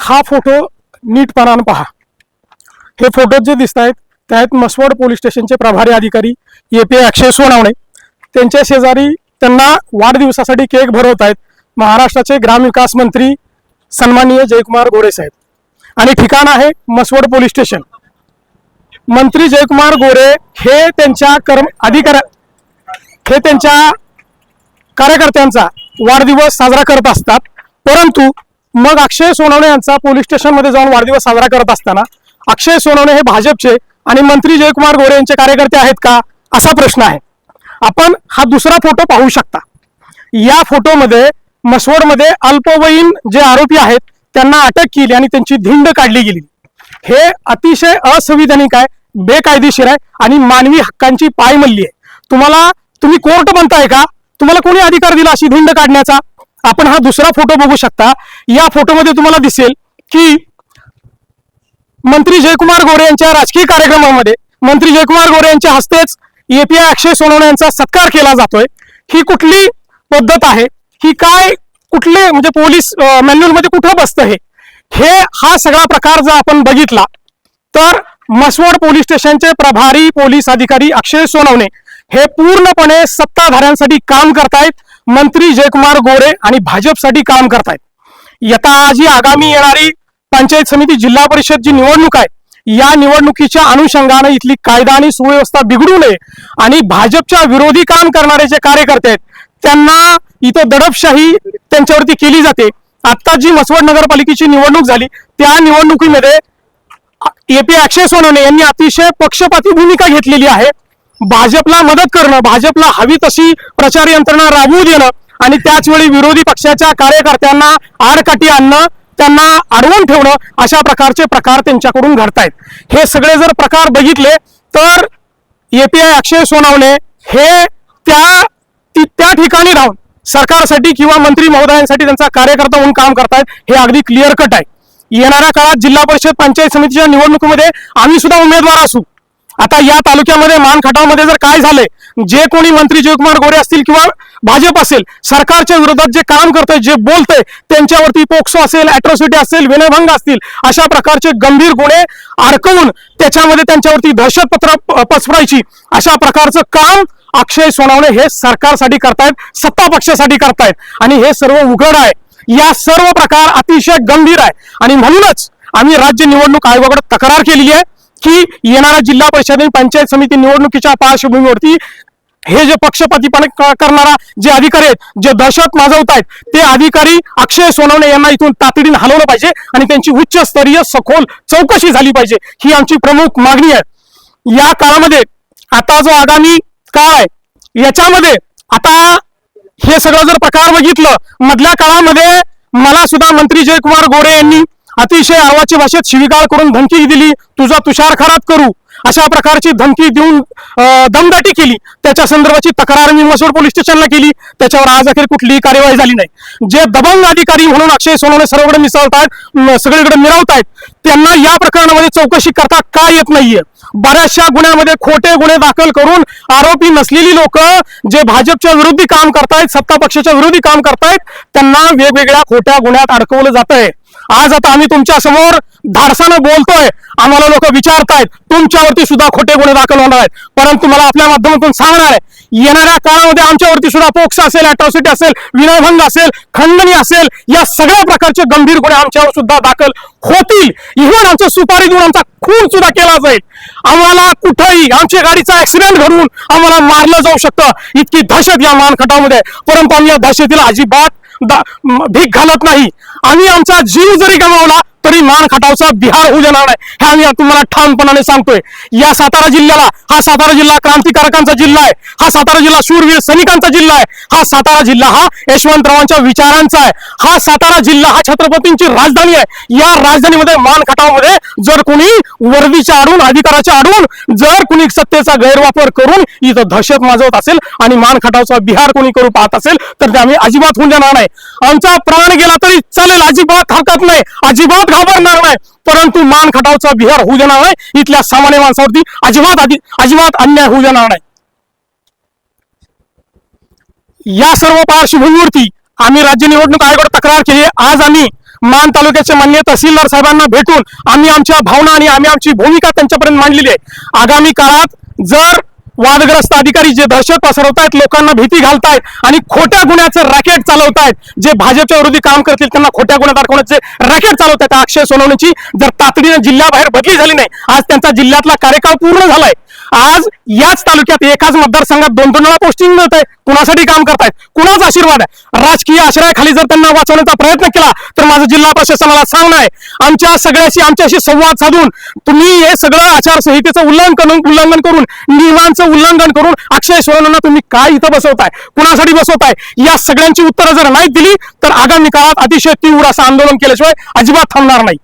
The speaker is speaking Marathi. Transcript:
हा फोटो नीटपणानं पहा। हे फोटो जे दिसत आहेत त्यात मसवड पोलीस स्टेशनचे प्रभारी अधिकारी AP अक्षय सोनवणे त्यांच्या शेजारी त्यांना वाढदिवसासाठी केक भरवत आहेत महाराष्ट्राचे ग्रामविकास मंत्री सन्माननीय जयकुमार गोरे साहेब आणि ठिकाण आहे मसवड पोलीस स्टेशन। मंत्री जयकुमार गोरे हे त्यांच्या कार्यकर्त्यांचा वाढदिवस साजरा करत असतात, परंतु मग अक्षय सोनवणे यांचा पोलीस स्टेशन मध्ये जाऊन वाढदिवस साजरा करत असताना अक्षय सोनवणे हे भाजपचे आणि मंत्री जयकुमार गोरे यांचे कार्यकर्ते आहेत का असा प्रश्न आहे। आपण हा दुसरा फोटो पाहू शकता। या फोटोमध्ये मसवडमध्ये अल्पवयीन जे आरोपी आहेत त्यांना अटक केली आणि त्यांची धिंड काढली गेली। हे अतिशय असंविधानिक आहे, बेकायदेशीर आहे आणि मानवी हक्कांची पायमल्ली आहे। तुम्ही कोर्ट बनताय का? तुम्हाला कोणी अधिकार दिला अशी धिंड काढण्याचा? आपण हा दुसरा फोटो बघू शकता। या फोटोमध्ये तुम्हाला दिसेल की मंत्री जयकुमार गोरे यांच्या राजकीय कार्यक्रमामध्ये मंत्री जयकुमार गोरे यांच्या हस्तेच AP अक्षय सोनवणे यांचा सत्कार केला जातोय। ही कुठली पद्धत आहे? ही काय कुठले म्हणजे पोलीस मॅन्युअल मध्ये कुठं बसतं हे हा सगळा प्रकार जर आपण बघितला तर मसवड पोलीस स्टेशनचे प्रभारी पोलीस अधिकारी अक्षय सोनवणे हे पूर्णपणे सत्ताधाऱ्यांसाठी काम करतायत, मंत्री जयकुमार गोरे आणि भाजपसाठी काम करतायत। जी आगामी येणारी पंचायत समिती जिल्हा परिषद जी निवडणूक आहे या निवडणुकीच्या अनुषंगाने इथली कायदा आणि सुव्यवस्था बिघडू नये आणि भाजपच्या विरोधी काम करणारे जे कार्यकर्ते आहेत त्यांना इथं दडपशाही त्यांच्यावरती केली जाते। आता जी मसवड नगरपालिकेची निवडणूक झाली त्या निवडणुकीमध्ये AP अक्षय सोनवणे यांनी अतिशय पक्षपाती भूमिका घेतलेली आहे। भाजपला मदत करणं, भाजपला हवी तशी प्रचार यंत्रणा राबवू देणं आणि त्याच वेळी विरोधी पक्षाच्या कार्यकर्त्यांना आडकाठी आणणं, त्यांना अडवून ठेवणं अशा प्रकारचे प्रकार त्यांच्याकडून घडतायत। हे सगळे जर प्रकार बघितले तर AP अक्षय सोनवणे हे त्या ठिकाणी राहून सरकारसाठी किंवा मंत्री महोदयांसाठी त्यांचा कार्यकर्ता म्हणून काम करतायत हे अगदी क्लिअर कट आहे। येणाऱ्या काळात जिल्हा परिषद पंचायत समितीच्या निवडणुकीमध्ये आम्ही सुद्धा उमेदवार असू। आता या तालुक्यामध्ये मानखटावमध्ये जर काय झालंय, जे कोणी मंत्री जयकुमार गोरे असतील किंवा भाजप असेल सरकारच्या विरोधात जे काम करतंय, जे बोलतंय त्यांच्यावरती पोक्सो असेल, अॅट्रॉसिटी असेल, विनयभंग असतील अशा प्रकारचे गंभीर गुन्हे अडकवून त्याच्यामध्ये त्यांच्यावरती दहशतपत्र पसरवायची अशा प्रकारचं काम अक्षय सोनवणे हे सरकारसाठी करतायत, सत्ता पक्षासाठी करतायत आणि हे सर्व उघड आहे। या सर्व प्रकार अतिशय गंभीर आहे आणि म्हणूनच आम्ही राज्य निवडणूक आयोगाकडे तक्रार केलेली आहे की येणाऱ्या जिल्हा परिषद आणि पंचायत समिती निवडणुकीच्या पार्श्वभूमीवरती हे जे पक्षपातीपणा करणारा जे अधिकारी आहेत, जे दहशत माजवतायत ते अधिकारी अक्षय सोनवणे यांना इथून तातडीने हलवलं पाहिजे आणि त्यांची उच्चस्तरीय सखोल चौकशी झाली पाहिजे, ही आमची प्रमुख मागणी आहे। या काळामध्ये आता जो आगामी काळ आहे याच्यामध्ये आता हे सगळं जर प्रकार बघितलं, मधल्या काळामध्ये मला सुद्धा मंत्री जयकुमार गोरे यांनी अतिशय आवाची भाषेत शिवीगाळ करून धमकी दिली, तुझा तुषारखरात करू अशा प्रकारची धमकी देऊन दमदाटी केली। त्याच्या संदर्भाची तक्रार मी मसवड पोलीस स्टेशनला केली, त्याच्यावर आज अखेर कुठलीही कार्यवाही झाली नाही। जे दबंग अधिकारी म्हणून अक्षय सोनवणे सर्वकडे मिसळतायत, सगळीकडे मिरवतायत, त्यांना या प्रकरणामध्ये चौकशी करता का येत नाहीये? बऱ्याचशा गुन्ह्यामध्ये खोटे गुन्हे दाखल करून आरोपी नसलेली लोक जे भाजपच्या विरोधी काम करतायत, सत्ता पक्षाच्या विरोधी काम करतायत त्यांना वेगवेगळ्या खोट्या गुन्ह्यात अडकवलं जात आहे। आज आता आम्ही तुमच्या समोर धाडसानं बोलतोय, आम्हाला लोक विचारतायत तुमच्यावरती सुद्धा खोटे गुन्हे दाखल होणार आहेत, परंतु मला आपल्या माध्यमातून सांगणार आहे येणाऱ्या काळामध्ये आमच्यावरती सुद्धा पोक्सो असेल, अॅट्रॉसिटी असेल, विनयभंग असेल, खंडणी असेल, या सगळ्या प्रकारचे गंभीर गुन्हे आमच्यावर सुद्धा दाखल होतील। इव्हन आमचं सुपारी देऊन आमचा खून सुद्धा केला जाईल। आम्हाला कुठेही आमच्या गाडीचा ऍक्सिडेंट घडवून आम्हाला मारलं जाऊ शकतं, इतकी दहशत या मानखटावमध्ये, परंतु आम्ही या दहशतीला अजिबात भीक घालत नाही। आम्ही आमचा जीव जरी गमावला तरी मानखटावचा बिहार होऊ देणार नाही, हे आम्ही तुम्हाला ठामपणाने सांगतोय। या सातारा जिल्ह्याला, हा सातारा जिल्हा क्रांतिकारकांचा जिल्हा आहे, हा सातारा जिल्हा शूरवीर सैनिकांचा जिल्हा आहे, हा सातारा जिल्हा हा यशवंतरावांच्या विचारांचा आहे, हा सातारा जिल्हा हा छत्रपतींची राजधानी आहे। या राजधानीमध्ये मानखटावमध्ये जर कोणी वर्दीच्या आडून, अधिकाराच्या आडून जर कोणी सत्तेचा गैरवापर करून इथं दहशत माजवत असेल आणि मानखटावचा बिहार कोणी करू पाहत असेल तर ते आम्ही अजिबात होऊन देणार नाही। आमचा प्राण गेला तरी चालेल, अजिबात हरकत नाही, अजिबात घाबरणार नाही, परंतु मानखटावचा बिहार होऊ देणार नाही, इथल्या सामान्य माणसावरती अजिबात अन्याय होऊ देणार नाही। या सर्व पार्श्वभूमीवरती आम्ही राज्य निवडणूक आयोगाकडे तक्रार केली। आज आम्ही मान तालुक्याचे माननीय तहसीलदार साहेबांना भेटून आम्ही आमच्या भावना आणि आम्ही आमची भूमिका त्यांच्यापर्यंत मांडलेली आहे। आगामी काळात जर वादग्रस्त अधिकारी जे दहशत पसरवतायत, लोकांना भीती घालतायत आणि खोट्या गुन्ह्याचं रॅकेट चालवतायत, जे भाजपच्या विरोधी काम करतील त्यांना खोट्या गुन्ह्यात अडकवण्याचे रॅकेट चालवतायत, अक्षय सोनवणेची जर तातडीने जिल्ह्याबाहेर बदली झाली नाही, आज त्यांचा जिल्ह्यातला कार्यकाळ पूर्ण झालाय। आज याच तालुक्यात एकाच मतदारसंघात 2-2 वेळा पोस्टिंग मिळत आहे। कुणासाठी काम करतायत, कुणाचा आशीर्वाद आहे? राजकीय आश्रयाखाली जर त्यांना वाचवण्याचा प्रयत्न केला तर माझं जिल्हा प्रशासनाला सांगणं आहे, आमच्या सगळ्याशी आमच्याशी संवाद साधून तुम्ही हे सगळं आचारसंहितेचं उल्लंघन करून नियमांचं उल्लंघन करून अक्षय सोनवणेंना तुम्ही काय इथं बसवताय, कुणासाठी बसवताय, या सगळ्यांची उत्तरं जर नाही दिली तर आगामी काळात अतिशय तीव्र असं आंदोलन केल्याशिवाय अजिबात थांबणार नाही।